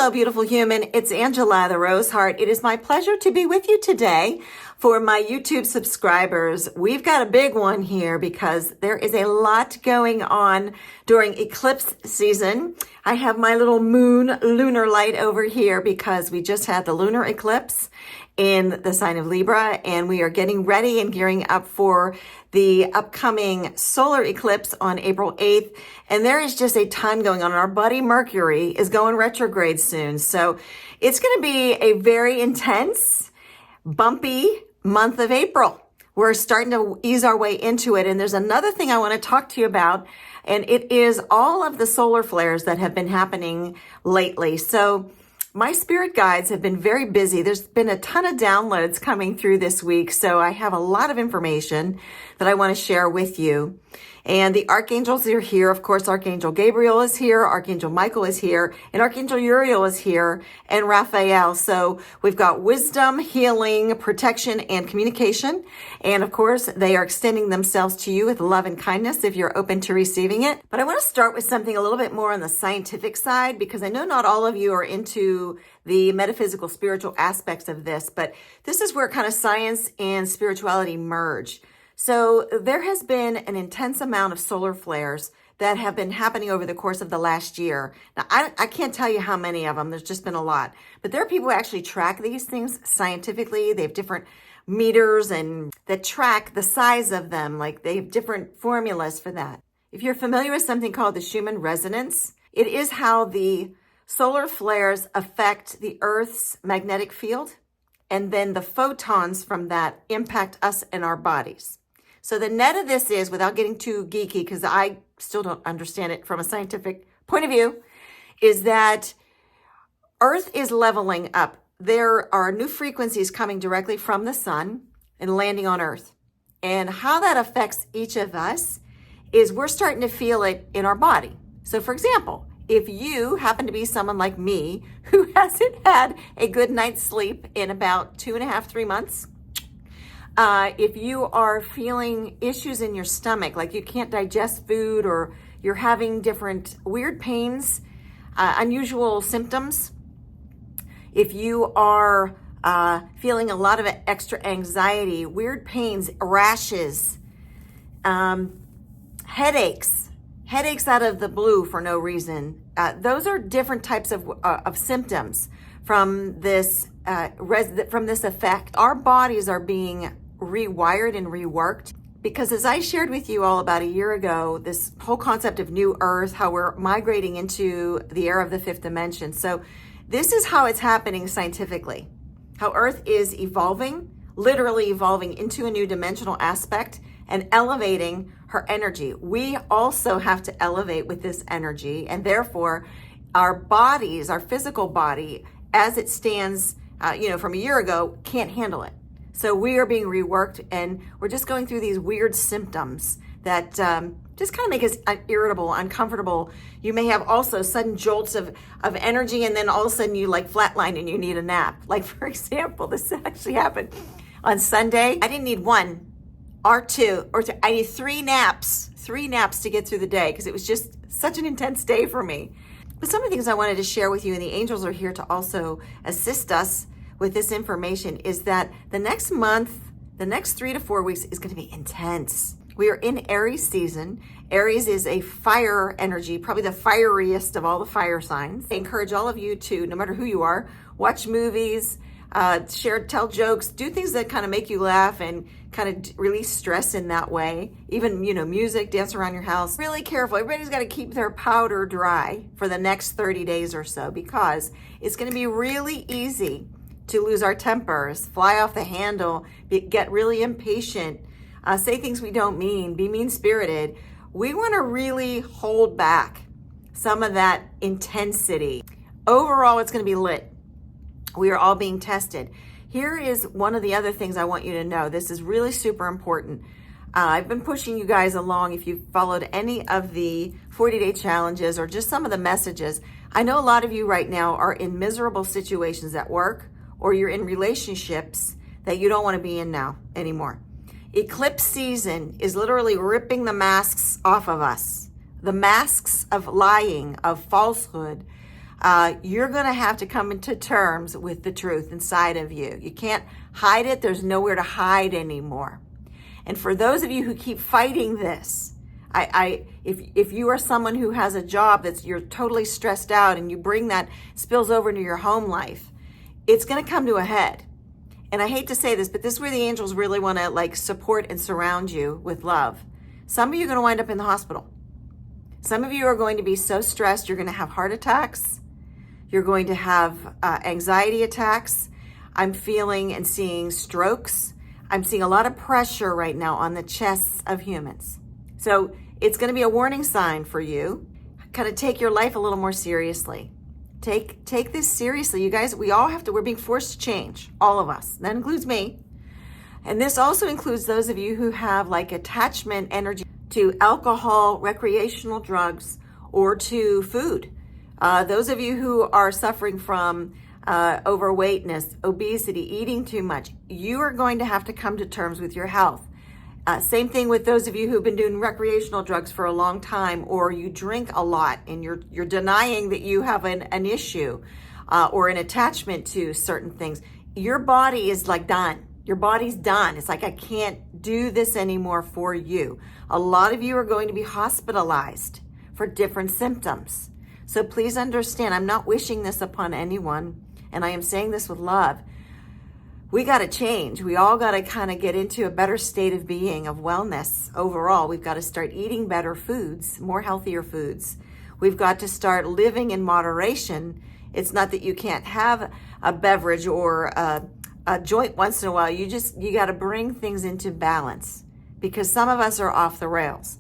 Hello, beautiful human. It's Angela, the Rose Heart. It is my pleasure to be with you today. For my YouTube subscribers, we've got a big one here because there is a lot going on during eclipse season. I have my little moon lunar light over here because we just had the lunar eclipse in the sign of Libra, and we are getting ready and gearing up for the upcoming solar eclipse on April 8th. And there is just a ton going on. Our buddy Mercury is going retrograde soon. So it's going to be a very intense, bumpy month of April. We're starting to ease our way into it. And there's another thing I want to talk to you about, and it is all of the solar flares that have been happening lately. So my spirit guides have been very busy. There's been a ton of downloads coming through this week, so I have a lot of information that I want to share with you. And the Archangels are here. Of course, Archangel Gabriel is here, Archangel Michael is here, and Archangel Uriel is here, and Raphael. So we've got wisdom, healing, protection, and communication. And of course, they are extending themselves to you with love and kindness if you're open to receiving it. But I want to start with something a little bit more on the scientific side, because I know not all of you are into the metaphysical, spiritual aspects of this, but this is where kind of science and spirituality merge. So there has been an intense amount of solar flares that have been happening over the course of the last year. Now, I can't tell you how many of them. There's just been a lot. But there are people who actually track these things scientifically. They have different meters and that track the size of them. Like they have different formulas for that. If you're familiar with something called the Schumann resonance, it is how the solar flares affect the Earth's magnetic field. And then the photons from that impact us and our bodies. So the net of this is, without getting too geeky, because I still don't understand it from a scientific point of view, is that Earth is leveling up. There are new frequencies coming directly from the sun and landing on Earth. And how that affects each of us is we're starting to feel it in our body. So for example, if you happen to be someone like me who hasn't had a good night's sleep in about 2.5, 3 months, if you are feeling issues in your stomach, like you can't digest food or you're having different weird pains, unusual symptoms, if you are feeling a lot of extra anxiety, weird pains, rashes, headaches out of the blue for no reason, those are different types of symptoms from this effect. Our bodies are being rewired and reworked because, as I shared with you all about a year ago, this whole concept of new Earth, how we're migrating into the era of the fifth dimension. So this is how it's happening scientifically, how Earth is evolving, literally evolving into a new dimensional aspect and elevating her energy. We also have to elevate with this energy, and therefore our bodies, our physical body, as it stands, from a year ago, can't handle it. So we are being reworked, and we're just going through these weird symptoms that just kind of make us irritable, uncomfortable. You may have also sudden jolts of energy, and then all of a sudden you like flatline and you need a nap. Like, for example, this actually happened on Sunday. I didn't need one or two, I need 3 naps to get through the day because it was just such an intense day for me. But some of the things I wanted to share with you, and the angels are here to also assist us with this information, is that the next month, the next 3 to 4 weeks is going to be intense. We are in Aries season. Aries is a fire energy, probably the fieriest of all the fire signs. I encourage all of you to, no matter who you are, watch movies, tell jokes, do things that kind of make you laugh and kind of release stress in that way. Even, music, dance around your house. Really careful. Everybody's got to keep their powder dry for the next 30 days or so, because it's going to be really easy to lose our tempers, fly off the handle, get really impatient, say things we don't mean, be mean-spirited. We want to really hold back some of that intensity. Overall, it's going to be lit. We are all being tested. Here is one of the other things I want you to know. This is really super important. I've been pushing you guys along. If you've followed any of the 40-day challenges or just some of the messages, I know a lot of you right now are in miserable situations at work, or you're in relationships that you don't want to be in now anymore. Eclipse season is literally ripping the masks off of us. The masks of lying, of falsehood, you're going to have to come into terms with the truth inside of you. You can't hide it. There's nowhere to hide anymore. And for those of you who keep fighting this, if you are someone who has a job you're totally stressed out and you bring that spills over into your home life, it's going to come to a head. And I hate to say this, but this is where the angels really want to like support and surround you with love. Some of you are going to wind up in the hospital. Some of you are going to be so stressed, you're going to have heart attacks. You're going to have anxiety attacks. I'm feeling and seeing strokes. I'm seeing a lot of pressure right now on the chests of humans. So it's going to be a warning sign for you. Kind of take your life a little more seriously. Take this seriously. You guys, we're being forced to change. All of us. That includes me. And this also includes those of you who have like attachment energy to alcohol, recreational drugs, or to food. Those of you who are suffering from overweightness, obesity, eating too much, you are going to have to come to terms with your health. Same thing with those of you who've been doing recreational drugs for a long time, or you drink a lot and you're denying that you have an issue or an attachment to certain things. Your body is like done. Your body's done. It's like, I can't do this anymore for you. A lot of you are going to be hospitalized for different symptoms. So please understand, I'm not wishing this upon anyone, and I am saying this with love. We got to change. We all got to kind of get into a better state of being, of wellness overall. We've got to start eating better foods, more healthier foods. We've got to start living in moderation. It's not that you can't have a beverage or a joint once in a while. You got to bring things into balance, because some of us are off the rails.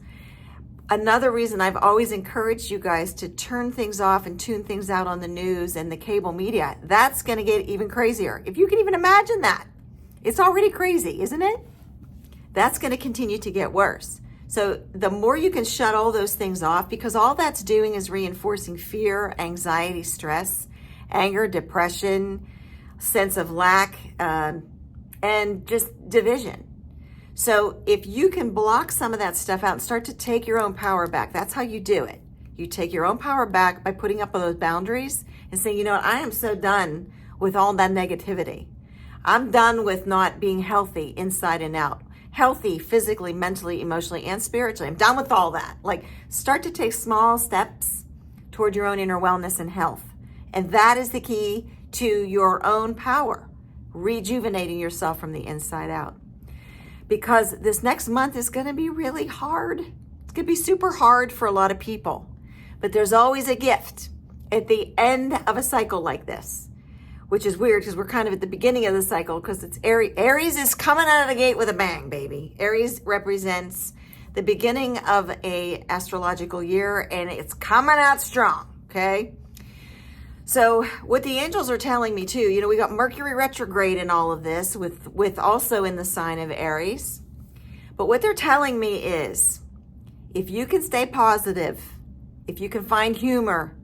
Another reason I've always encouraged you guys to turn things off and tune things out on the news and the cable media. That's going to get even crazier. If you can even imagine that. It's already crazy, isn't it? That's going to continue to get worse. So the more you can shut all those things off, because all that's doing is reinforcing fear, anxiety, stress, anger, depression, sense of lack, and just division. So if you can block some of that stuff out and start to take your own power back, that's how you do it. You take your own power back by putting up those boundaries and saying, you know what, I am so done with all that negativity. I'm done with not being healthy inside and out. Healthy physically, mentally, emotionally, and spiritually. I'm done with all that. Like, start to take small steps toward your own inner wellness and health. And that is the key to your own power, rejuvenating yourself from the inside out. Because this next month is going to be really hard. It's going to be super hard for a lot of people. But there's always a gift at the end of a cycle like this, which is weird because we're kind of at the beginning of the cycle, because it's Aries. Aries is coming out of the gate with a bang, baby. Aries represents the beginning of a astrological year, and it's coming out strong, okay? So what the angels are telling me too, you know, we got Mercury Retrograde in all of this with also in the sign of Aries. But what they're telling me is, if you can stay positive, if you can find humor,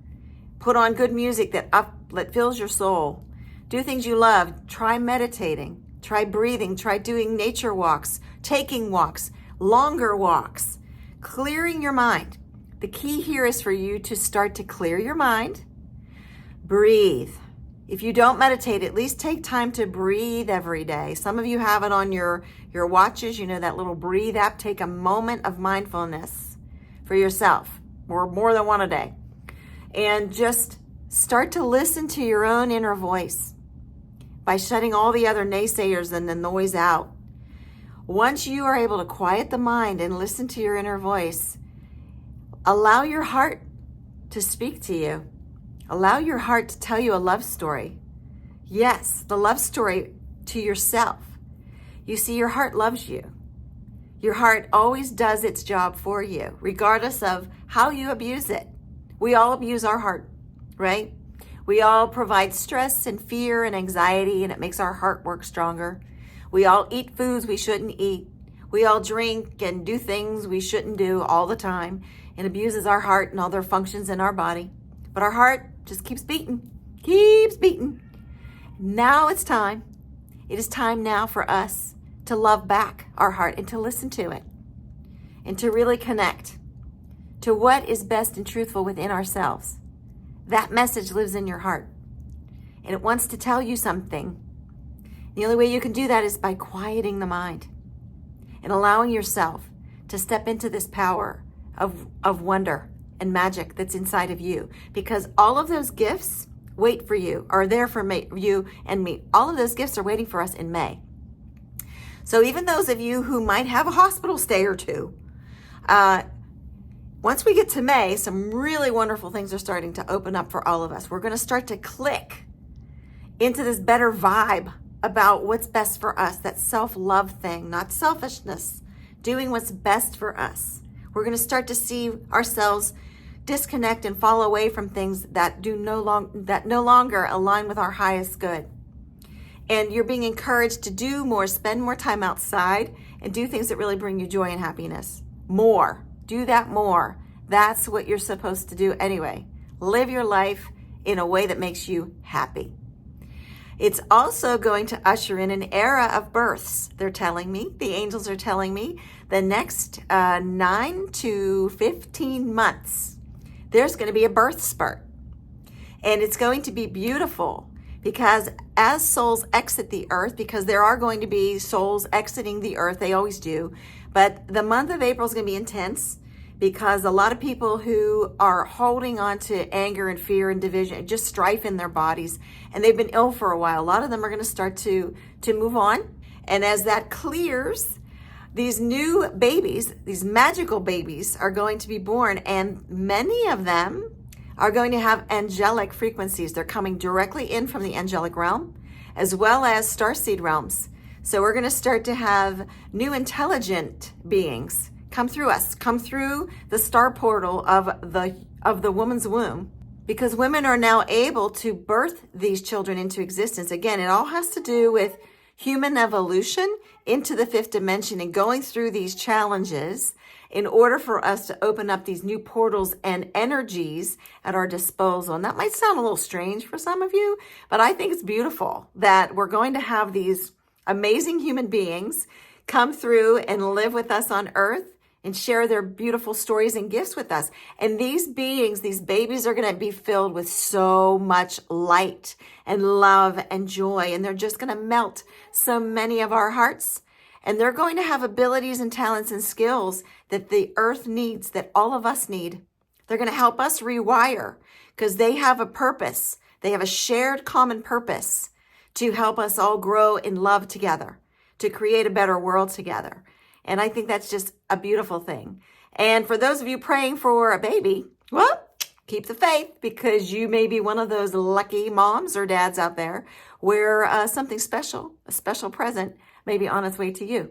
put on good music that fills your soul, do things you love, try meditating, try breathing, try doing nature walks, taking walks, longer walks, clearing your mind. The key here is for you to start to clear your mind. Breathe. If you don't meditate, at least take time to breathe every day. Some of you have it on your watches, you know, that little breathe app. Take a moment of mindfulness for yourself, or more than one a day. And just start to listen to your own inner voice by shutting all the other naysayers and the noise out. Once you are able to quiet the mind and listen to your inner voice, allow your heart to speak to you. Allow your heart to tell you a love story. Yes, the love story to yourself. You see, your heart loves you. Your heart always does its job for you, regardless of how you abuse it. We all abuse our heart, right? We all provide stress and fear and anxiety, and it makes our heart work stronger. We all eat foods we shouldn't eat. We all drink and do things we shouldn't do all the time. It abuses our heart and all their functions in our body. But our heart just keeps beating, keeps beating. Now it's time. It is time now for us to love back our heart and to listen to it and to really connect to what is best and truthful within ourselves. that message lives in your heart and it wants to tell you something. The only way you can do that is by quieting the mind and allowing yourself to step into this power of wonder and magic that's inside of you, because all of those gifts wait for you, are there for you and me. All of those gifts are waiting for us in May. So even those of you who might have a hospital stay or two, once we get to May, some really wonderful things are starting to open up for all of us. We're going to start to click into this better vibe about what's best for us, that self-love thing, not selfishness, doing what's best for us. We're going to start to see ourselves disconnect and fall away from things that no longer align with our highest good. And you're being encouraged to do more, spend more time outside, and do things that really bring you joy and happiness. More. Do that more. That's what you're supposed to do anyway. Live your life in a way that makes you happy. It's also going to usher in an era of births. They're telling me, the angels are telling me, the next 9 to 15 months, there's going to be a birth spurt. And it's going to be beautiful, because as souls exit the earth, because there are going to be souls exiting the earth, they always do, but the month of April is going to be intense, because a lot of people who are holding on to anger and fear and division, just strife in their bodies, and they've been ill for a while, a lot of them are going to start to move on. And as that clears, these new babies, these magical babies, are going to be born, and many of them are going to have angelic frequencies. They're coming directly in from the angelic realm, as well as starseed realms. So we're going to start to have new intelligent beings come through us, come through the star portal of the woman's womb, because women are now able to birth these children into existence. Again, it all has to do with human evolution into the fifth dimension and going through these challenges in order for us to open up these new portals and energies at our disposal. And that might sound a little strange for some of you, but I think it's beautiful that we're going to have these amazing human beings come through and live with us on earth and share their beautiful stories and gifts with us. And these beings, these babies, are going to be filled with so much light and love and joy. And they're just going to melt so many of our hearts. And they're going to have abilities and talents and skills that the earth needs, that all of us need. They're going to help us rewire, because they have a purpose. They have a shared common purpose to help us all grow in love together, to create a better world together. And I think that's just a beautiful thing. And for those of you praying for a baby, well, keep the faith, because you may be one of those lucky moms or dads out there where something special, a special present, may be on its way to you.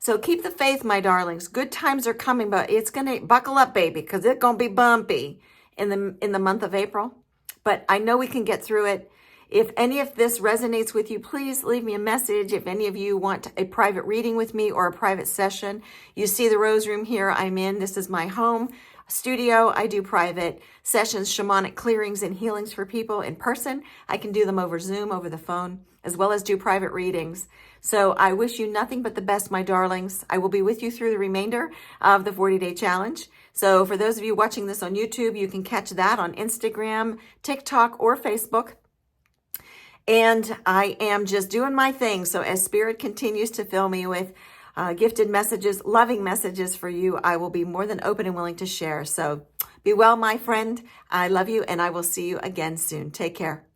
So keep the faith, my darlings. Good times are coming, but it's going to buckle up, baby, because it's going to be bumpy in the month of April. But I know we can get through it. If any of this resonates with you, please leave me a message. If any of you want a private reading with me or a private session, you see the Rose Room here I'm in. This is my home studio. I do private sessions, shamanic clearings and healings for people in person. I can do them over Zoom, over the phone, as well as do private readings. So I wish you nothing but the best, my darlings. I will be with you through the remainder of the 40-day challenge. So for those of you watching this on YouTube, you can catch that on Instagram, TikTok, or Facebook. And I am just doing my thing. So as Spirit continues to fill me with gifted messages, loving messages for you, I will be more than open and willing to share. So be well, my friend. I love you, and I will see you again soon. Take care.